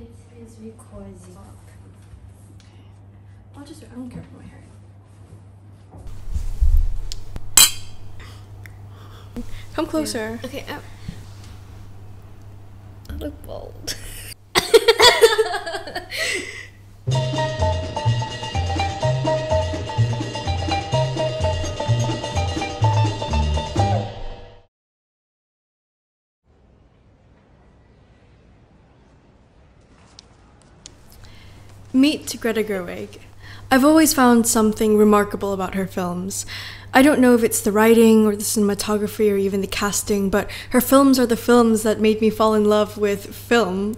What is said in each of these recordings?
It is recording. I don't care for my hair. Come closer. Yeah. Okay, I look bald. Meet Greta Gerwig. I've always found something remarkable about her films. I don't know if it's the writing or the cinematography or even the casting, but her films are the films that made me fall in love with film.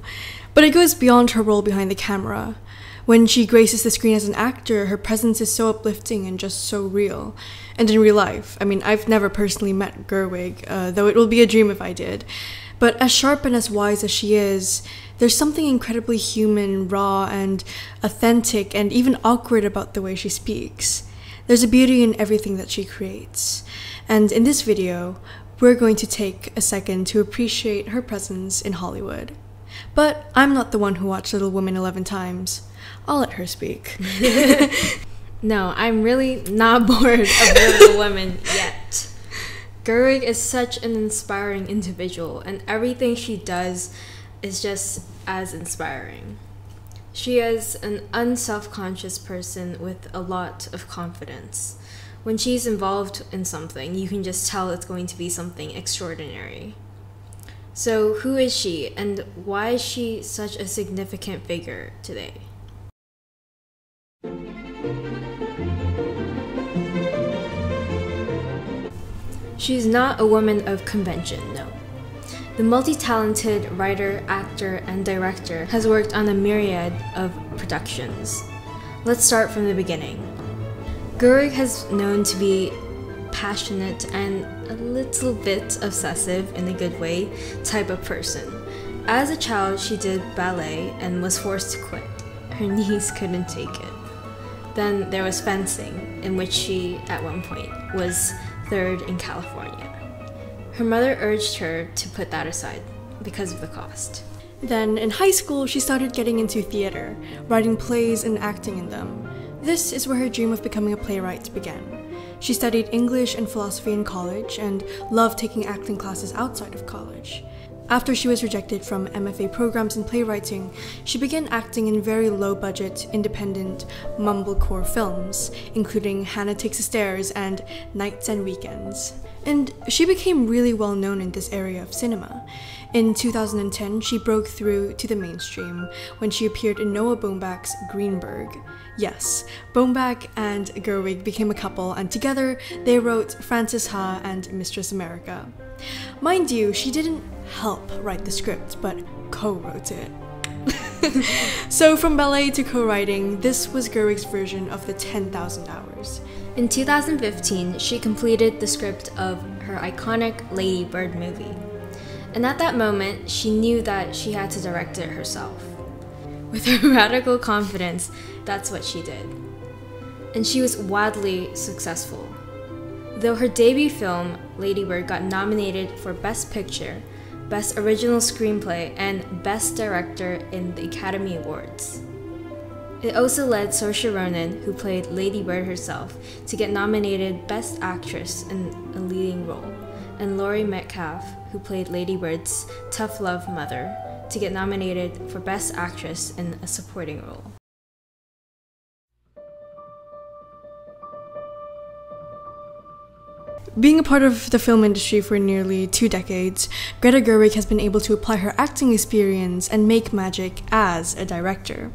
But it goes beyond her role behind the camera. When she graces the screen as an actor, her presence is so uplifting and just so real. And in real life, I mean, I've never personally met Gerwig, though it will be a dream if I did. But as sharp and as wise as she is, there's something incredibly human, raw, and authentic, and even awkward about the way she speaks. There's a beauty in everything that she creates. And in this video, we're going to take a second to appreciate her presence in Hollywood. But I'm not the one who watched Little Women 11 times. I'll let her speak. No, I'm really not bored of Little Women yet. Gerwig is such an inspiring individual, and everything she does is just as inspiring. She is an unself-conscious person with a lot of confidence. When she's involved in something, you can just tell it's going to be something extraordinary. So who is she, and why is she such a significant figure today? She's not a woman of convention, no. The multi-talented writer, actor, and director has worked on a myriad of productions. Let's start from the beginning. Gerwig has known to be passionate and a little bit obsessive in a good way type of person. As a child, she did ballet and was forced to quit. Her knees couldn't take it. Then there was fencing, in which she, at one point, was third in California. Her mother urged her to put that aside because of the cost. Then, in high school, she started getting into theater, writing plays and acting in them. This is where her dream of becoming a playwright began. She studied English and philosophy in college and loved taking acting classes outside of college. After she was rejected from MFA programs in playwriting, she began acting in very low-budget, independent, mumblecore films, including Hannah Takes the Stairs and Nights and Weekends. And she became really well known in this area of cinema. In 2010, she broke through to the mainstream when she appeared in Noah Baumbach's Greenberg. Yes, Baumbach and Gerwig became a couple, and together they wrote Frances Ha and Mistress America. Mind you, she didn't help write the script, but co-wrote it. So from ballet to co-writing, this was Gerwig's version of the 10,000 hours. In 2015, she completed the script of her iconic Lady Bird movie. And at that moment, she knew that she had to direct it herself. With her radical confidence, that's what she did. And she was wildly successful. Though her debut film, Lady Bird, got nominated for Best Picture, Best Original Screenplay, and Best Director in the Academy Awards. It also led Saoirse Ronan, who played Lady Bird herself, to get nominated Best Actress in a Leading Role, and Laurie Metcalf, who played Lady Bird's tough love mother, to get nominated for Best Actress in a Supporting Role. Being a part of the film industry for nearly 2 decades, Greta Gerwig has been able to apply her acting experience and make magic as a director.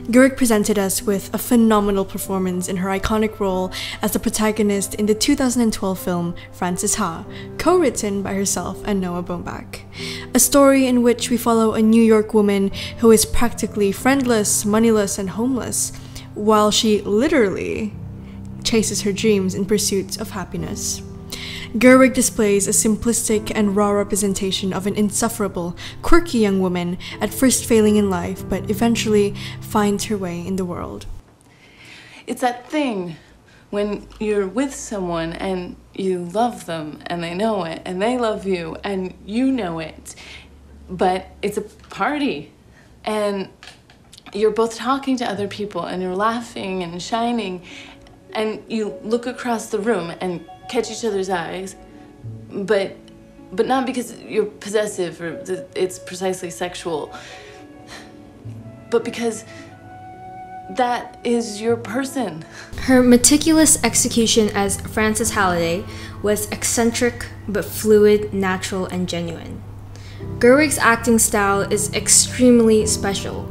Gerwig presented us with a phenomenal performance in her iconic role as the protagonist in the 2012 film Frances Ha, co-written by herself and Noah Baumbach. A story in which we follow a New York woman who is practically friendless, moneyless, and homeless, while she literally chases her dreams in pursuit of happiness. Gerwig displays a simplistic and raw representation of an insufferable, quirky young woman at first failing in life, but eventually finds her way in the world. It's that thing when you're with someone and you love them and they know it and they love you and you know it, but it's a party and you're both talking to other people and you're laughing and shining, and you look across the room and catch each other's eyes, but not because you're possessive or it's precisely sexual, but because that is your person. Her meticulous execution as Frances Halliday was eccentric but fluid, natural, and genuine. Gerwig's acting style is extremely special.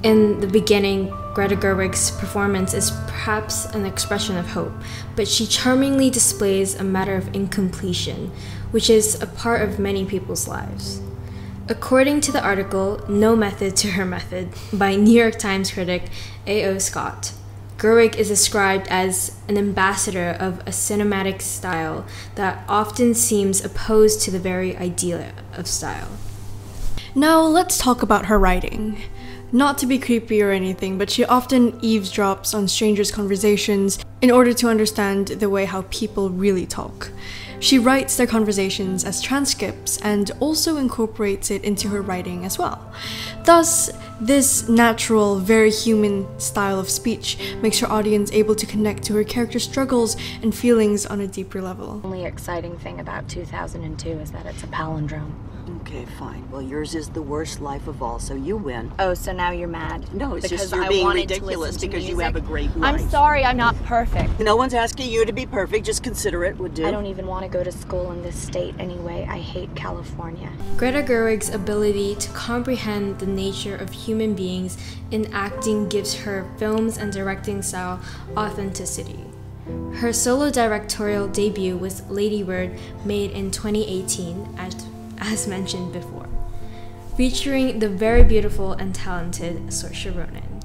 In the beginning, Greta Gerwig's performance is perhaps an expression of hope, but she charmingly displays a matter of incompletion, which is a part of many people's lives. According to the article, No Method to Her Method, by New York Times critic A.O. Scott, Gerwig is described as an ambassador of a cinematic style that often seems opposed to the very idea of style. Now let's talk about her writing. Not to be creepy or anything, but she often eavesdrops on strangers' conversations in order to understand the way how people really talk. She writes their conversations as transcripts and also incorporates it into her writing as well. Thus, this natural, very human style of speech makes her audience able to connect to her character's struggles and feelings on a deeper level. The only exciting thing about 2002 is that it's a palindrome. Okay, fine. Well, yours is the worst life of all, so you win. Oh, so now you're mad? No, it's because just you're being ridiculous because you have a great life. I'm sorry, I'm not perfect. No one's asking you to be perfect. Just consider it would do. I don't even want to go to school in this state anyway. I hate California. Greta Gerwig's ability to comprehend the nature of human beings in acting gives her films and directing style authenticity. Her solo directorial debut was Lady Bird, made in 2018, as mentioned before, featuring the very beautiful and talented Saoirse Ronan.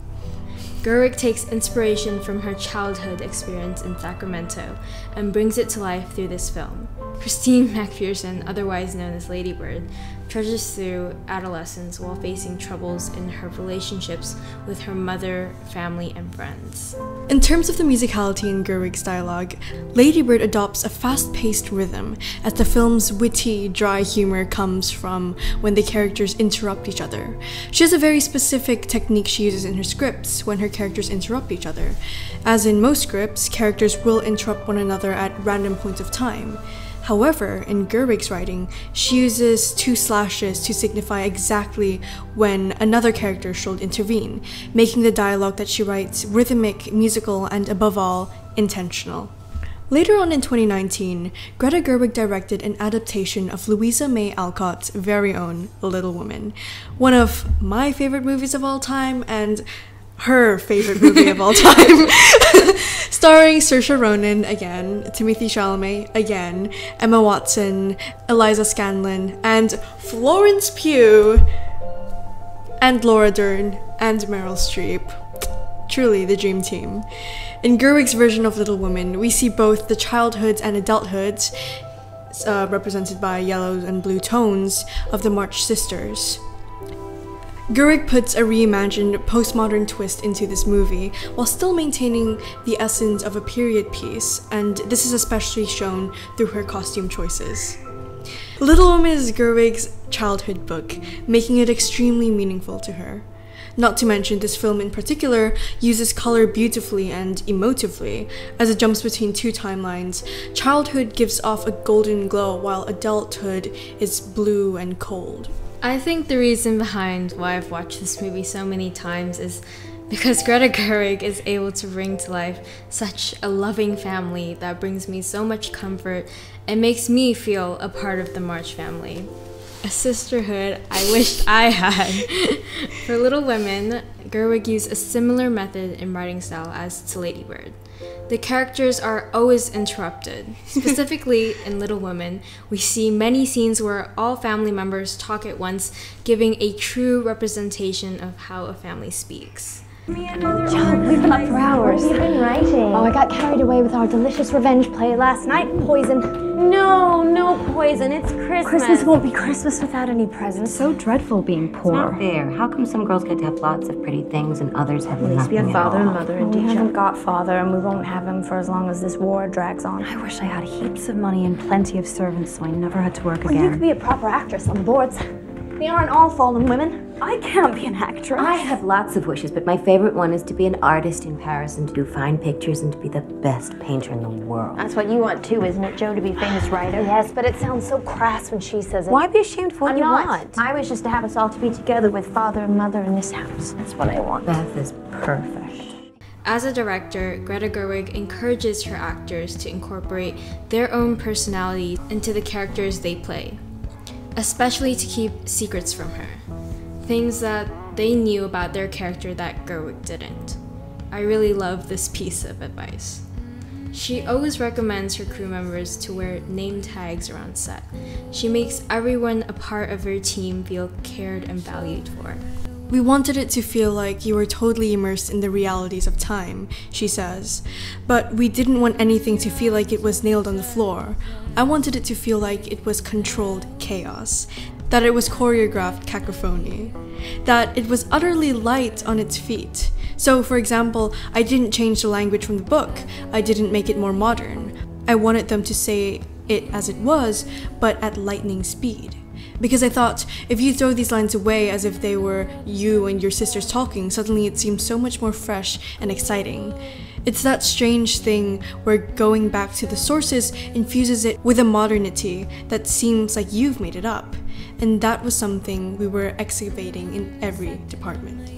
Gerwig takes inspiration from her childhood experience in Sacramento and brings it to life through this film. Christine McPherson, otherwise known as Lady Bird, trudges through adolescence while facing troubles in her relationships with her mother, family, and friends. In terms of the musicality in Gerwig's dialogue, Lady Bird adopts a fast-paced rhythm, as the film's witty, dry humor comes from when the characters interrupt each other. She has a very specific technique she uses in her scripts when her characters interrupt each other. As in most scripts, characters will interrupt one another at random points of time. However, in Gerwig's writing, she uses two slashes to signify exactly when another character should intervene, making the dialogue that she writes rhythmic, musical, and above all, intentional. Later on in 2019, Greta Gerwig directed an adaptation of Louisa May Alcott's very own Little Women, one of my favorite movies of all time and her favorite movie of all time. Starring Saoirse Ronan again, Timothée Chalamet again, Emma Watson, Eliza Scanlon, and Florence Pugh, and Laura Dern, and Meryl Streep. Truly the dream team. In Gerwig's version of Little Women, we see both the childhoods and adulthoods, represented by yellow and blue tones, of the March Sisters. Gerwig puts a reimagined postmodern twist into this movie while still maintaining the essence of a period piece, and this is especially shown through her costume choices. Little Women is Gerwig's childhood book, making it extremely meaningful to her. Not to mention, this film in particular uses color beautifully and emotively. As it jumps between two timelines, childhood gives off a golden glow while adulthood is blue and cold. I think the reason behind why I've watched this movie so many times is because Greta Gerwig is able to bring to life such a loving family that brings me so much comfort and makes me feel a part of the March family. A sisterhood I wished I had. For Little Women, Gerwig used a similar method in writing style as to Lady Bird. The characters are always interrupted. Specifically, in Little Women, we see many scenes where all family members talk at once, giving a true representation of how a family speaks. John, we've been up for hours. What have you been writing? Oh, I got carried away with our delicious revenge play last night. Poison. No poison. It's Christmas. Christmas won't be Christmas without any presents. It's so dreadful being poor. It's not fair. How come some girls get to have lots of pretty things and others have At least we nothing have father at and all? mother and We teacher. haven't got father, and we won't have him for as long as this war drags on. I wish I had heaps of money and plenty of servants so I never had to work Well, you could again. be a proper actress on the boards. They aren't all fallen women. I can't be an actress. I have lots of wishes, but my favorite one is to be an artist in Paris and to do fine pictures and to be the best painter in the world. That's what you want too, isn't it, Joe, to be a famous writer? Yes, but it sounds so crass when she says it. Why be ashamed of what you want? My wish is to have us all to be together with father and mother in this house. That's what I want. Beth is perfect. As a director, Greta Gerwig encourages her actors to incorporate their own personalities into the characters they play, especially to keep secrets from her, things that they knew about their character that Gerwig didn't. I really love this piece of advice. She always recommends her crew members to wear name tags around set. She makes everyone a part of her team feel cared and valued for. We wanted it to feel like you were totally immersed in the realities of time, she says. But we didn't want anything to feel like it was nailed on the floor. I wanted it to feel like it was controlled chaos, that it was choreographed cacophony, that it was utterly light on its feet. So, for example, I didn't change the language from the book. I didn't make it more modern. I wanted them to say it as it was, but at lightning speed. Because I thought, if you throw these lines away as if they were you and your sisters talking, suddenly it seems so much more fresh and exciting. It's that strange thing where going back to the sources infuses it with a modernity that seems like you've made it up. And that was something we were excavating in every department.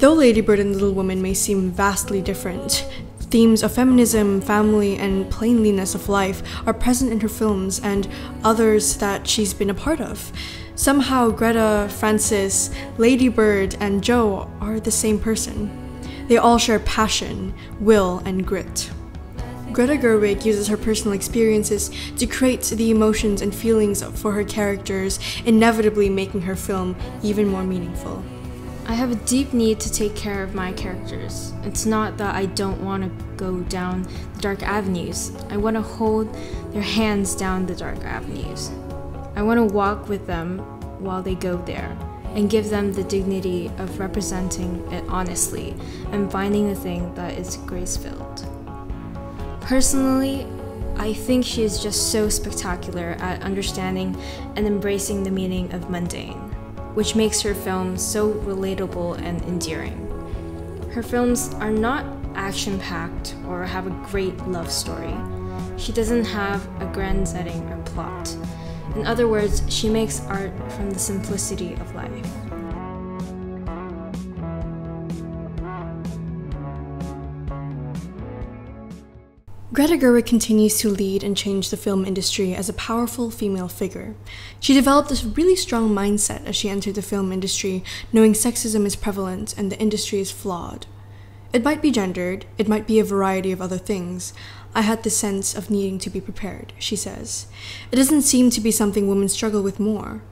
Though Lady Bird and Little Women may seem vastly different, themes of feminism, family, and plainness of life are present in her films and others that she's been a part of. Somehow Greta, Frances, Lady Bird, and Jo are the same person. They all share passion, will, and grit. Greta Gerwig uses her personal experiences to create the emotions and feelings for her characters, inevitably making her film even more meaningful. I have a deep need to take care of my characters. It's not that I don't want to go down the dark avenues. I want to hold their hands down the dark avenues. I want to walk with them while they go there and give them the dignity of representing it honestly and finding the thing that is grace-filled. Personally, I think she is just so spectacular at understanding and embracing the meaning of mundane, which makes her films so relatable and endearing. Her films are not action-packed or have a great love story. She doesn't have a grand setting or plot. In other words, she makes art from the simplicity of life. Greta Gerwig continues to lead and change the film industry as a powerful female figure. She developed this really strong mindset as she entered the film industry, knowing sexism is prevalent and the industry is flawed. It might be gendered, it might be a variety of other things. I had the sense of needing to be prepared, she says. It doesn't seem to be something women struggle with more.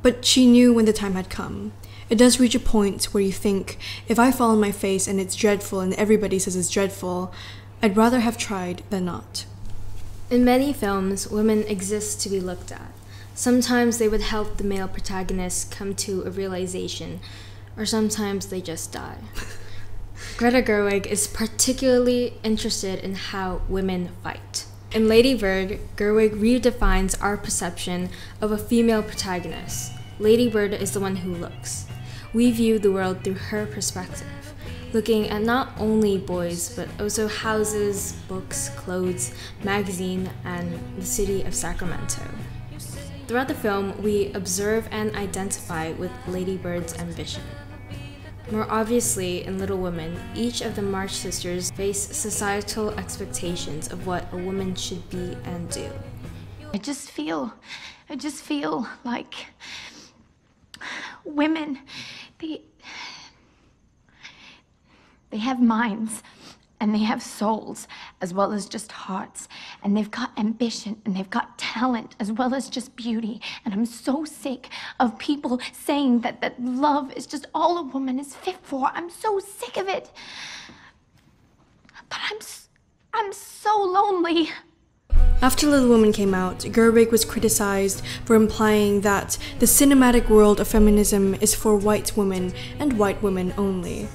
But she knew when the time had come. It does reach a point where you think, if I fall on my face and it's dreadful and everybody says it's dreadful, I'd rather have tried than not. In many films, women exist to be looked at. Sometimes they would help the male protagonist come to a realization, or sometimes they just die. Greta Gerwig is particularly interested in how women fight. In Lady Bird, Gerwig redefines our perception of a female protagonist. Lady Bird is the one who looks. We view the world through her perspective, looking at not only boys, but also houses, books, clothes, magazine, and the city of Sacramento. Throughout the film, we observe and identify with Lady Bird's ambition. More obviously, in Little Women, each of the March sisters face societal expectations of what a woman should be and do. I just feel like women, they have minds and they have souls as well as just hearts, and they've got ambition and they've got talent as well as just beauty. And I'm so sick of people saying that love is just all a woman is fit for. I'm so sick of it. But I'm so lonely. After Little Women came out, Gerwig was criticized for implying that the cinematic world of feminism is for white women and white women only.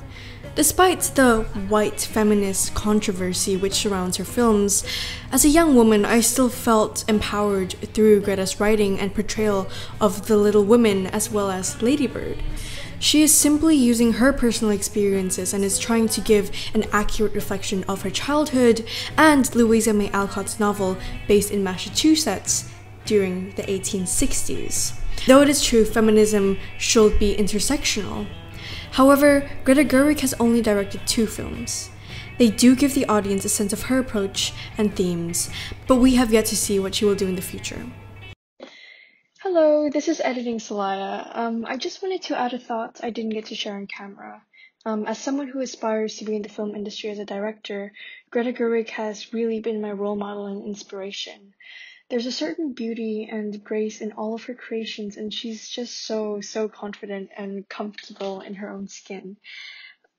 Despite the white feminist controversy which surrounds her films, as a young woman I still felt empowered through Greta's writing and portrayal of the Little Women as well as Lady Bird. She is simply using her personal experiences and is trying to give an accurate reflection of her childhood and Louisa May Alcott's novel based in Massachusetts during the 1860s. Though it is true feminism should be intersectional. However, Greta Gerwig has only directed 2 films. They do give the audience a sense of her approach and themes, but we have yet to see what she will do in the future. Hello, this is Editing Solaia. I just wanted to add a thought I didn't get to share on camera. As someone who aspires to be in the film industry as a director, Greta Gerwig has really been my role model and inspiration. There's a certain beauty and grace in all of her creations, and she's just so confident and comfortable in her own skin.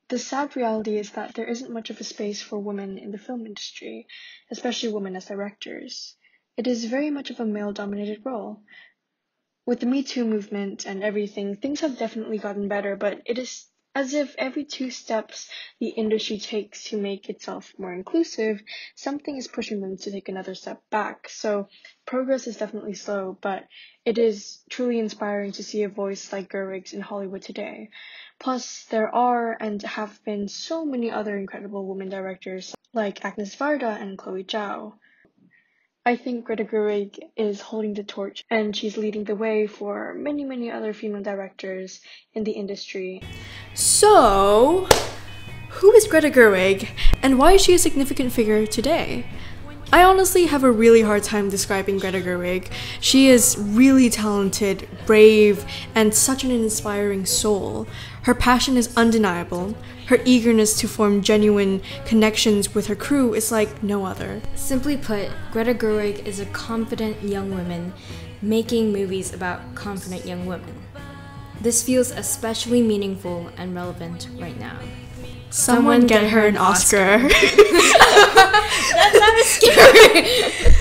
The sad reality is that there isn't much of a space for women in the film industry, especially women as directors. It is very much of a male-dominated role. With the Me Too movement and everything, things have definitely gotten better, but it is as if every 2 steps the industry takes to make itself more inclusive, something is pushing them to take another step back. So progress is definitely slow, but it is truly inspiring to see a voice like Gerwig's in Hollywood today. Plus, there are and have been so many other incredible women directors like Agnes Varda and Chloe Zhao. I think Greta Gerwig is holding the torch, and she's leading the way for many other female directors in the industry. So, who is Greta Gerwig, and why is she a significant figure today? I honestly have a really hard time describing Greta Gerwig. She is really talented, brave, and such an inspiring soul. Her passion is undeniable. Her eagerness to form genuine connections with her crew is like no other. Simply put, Greta Gerwig is a confident young woman making movies about confident young women. This feels especially meaningful and relevant right now. Someone get her an Oscar. That sounds scary.